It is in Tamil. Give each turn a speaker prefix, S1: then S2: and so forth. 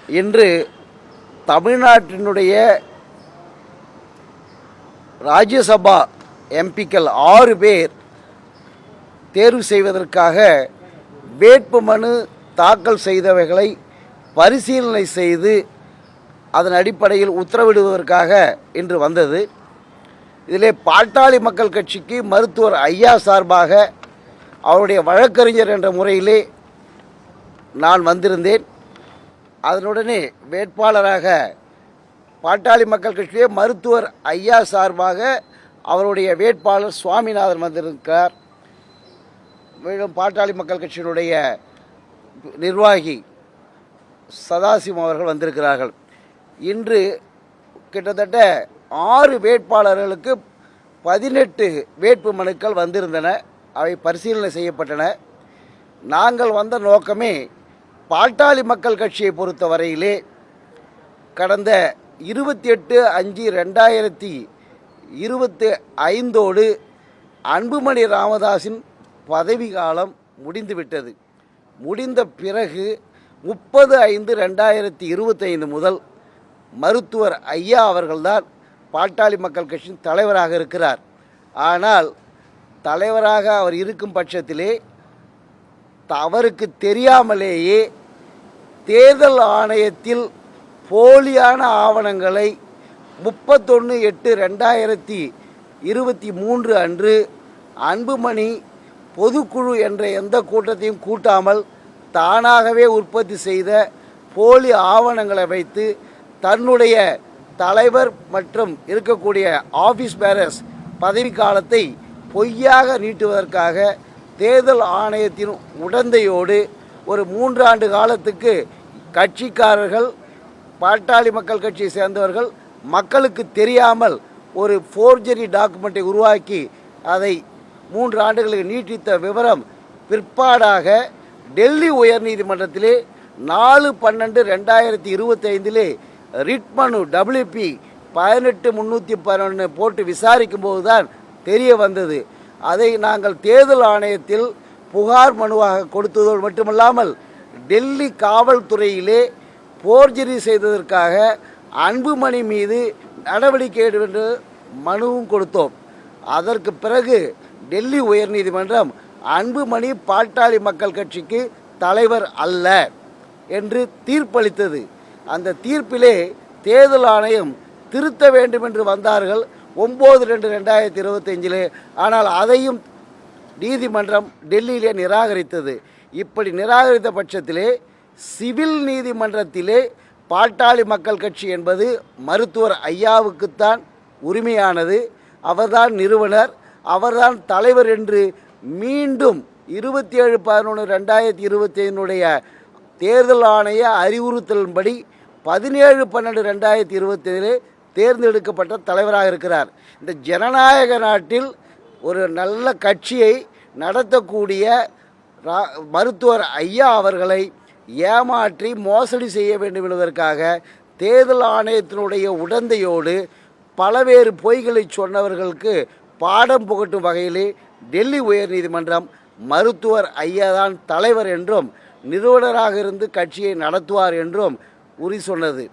S1: இன்று தமிழ்நாட்டினுடைய ராஜ்யசபா எம்பிக்கள் 6 பேர் தேர்வு செய்வதற்காக வேட்புமனு தாக்கல் செய்தவைகளை பரிசீலனை செய்து அதன் அடிப்படையில் உத்தரவிடுவதற்காக இன்று வந்தது. இதிலே பாட்டாளி மக்கள் கட்சிக்கு மருத்துவர் ஐயா சார்பாக அவருடைய வழக்கறிஞர் என்ற முறையிலே நான் வந்திருந்தேன். அதனுடனே வேட்பாளராக பாட்டாளி மக்கள் கட்சியே மருத்துவர் ஐயா சார்பாக அவருடைய வேட்பாளர் சுவாமிநாதன் வந்திருக்கிறார். மேலும் பாட்டாளி மக்கள் கட்சியினுடைய நிர்வாகி சதாசிவம் அவர்கள் வந்திருக்கிறார்கள். இன்று கிட்டத்தட்ட 6 வேட்பாளர்களுக்கு 18 வேட்பு மனுக்கள் வந்திருந்தன. அவை பரிசீலனை செய்யப்பட்டன. நாங்கள் வந்த நோக்கமே பாட்டாளி மக்கள் கட்சியை பொறுத்த வரையிலே கடந்த 28/5/2025 அன்புமணி ராமதாஸின் பதவி காலம் முடிந்துவிட்டது. முடிந்த பிறகு 30/5/2025 முதல் மருத்துவர் ஐயா அவர்கள்தான் பாட்டாளி மக்கள் கட்சியின் தலைவராக இருக்கிறார். ஆனால் தலைவராக அவர் இருக்கும் பட்சத்திலே அவருக்கு தெரியாமலேயே தேர்தல் ஆணையத்தில் போலியான ஆவணங்களை 31/8/2023 அன்று அன்புமணி பொதுக்குழு என்ற எந்த கூட்டத்தையும் கூட்டாமல் தானாகவே உற்பத்தி செய்த போலி ஆவணங்களை வைத்து தன்னுடைய தலைவர் மற்றும் இருக்கக்கூடிய ஆஃபீஸ் பேரர்ஸ் பதவி காலத்தை பொய்யாக நீட்டுவதற்காக தேர்தல் ஆணையத்தின் உடந்தையோடு ஒரு 3 ஆண்டு காலத்துக்கு கட்சிக்காரர்கள் பாட்டாளி மக்கள் கட்சியை சேர்ந்தவர்கள் மக்களுக்கு தெரியாமல் ஒரு ஃபோர்ஜரி டாக்குமெண்ட்டை உருவாக்கி அதை 3 ஆண்டுகளுக்கு நீட்டித்த விவரம் பிற்பாடாக டெல்லி உயர்நீதிமன்றத்திலே 4/12/2025 ரிட் மனு WP 18311 போட்டு விசாரிக்கும் போது தான் தெரிய வந்தது. அதை நாங்கள் தேர்தல் ஆணையத்தில் புகார் மனுவாக கொடுத்ததோடு மட்டுமல்லாமல் டெல்லி காவல்துறையிலே போர்ஜரி செய்ததற்காக அன்புமணி மீது நடவடிக்கை எடுக்க என்று மனுவும் கொடுத்தோம். அதற்கு பிறகு டெல்லி உயர்நீதிமன்றம் அன்புமணி பாட்டாளி மக்கள் கட்சிக்கு தலைவர் அல்ல என்று தீர்ப்பளித்தது. அந்த தீர்ப்பிலே தேர்தல் ஆணையம் திருத்த வேண்டும் என்று வந்தார்கள் 9/2/2025. ஆனால் அதையும் நீதிமன்றம் டெல்லியிலே நிராகரித்தது. இப்படி நிராகரித்த பட்சத்திலே சிவில் நீதிமன்றத்திலே பாட்டாளி மக்கள் கட்சி என்பது மருத்துவர் ஐயாவுக்குத்தான் உரிமையானது. அவர்தான் நிறுவனர், அவர்தான் தலைவர் என்று மீண்டும் 27/11/2025 தேர்தல் ஆணைய அறிவுறுத்தலின்படி 17/12/2025 தேர்ந்தெடுக்கப்பட்ட தலைவராக இருக்கிறார். இந்த ஜனநாயக நாட்டில் ஒரு நல்ல கட்சியை நடத்தக்கூடிய மருத்துவர் ஐயா அவர்களை ஏமாற்றி மோசடி செய்ய வேண்டும் என்பதற்காக தேர்தல் ஆணையத்தினுடைய உடந்தையோடு பலவேறு பொய்களை சொன்னவர்களுக்கு பாடம் புகட்டும் வகையிலே டெல்லி உயர்நீதிமன்றம் மருத்துவர் ஐயா தான் தலைவர் என்றும் நிறுவனராக இருந்து கட்சியை நடத்துவார் என்றும் உறுதி சொன்னது.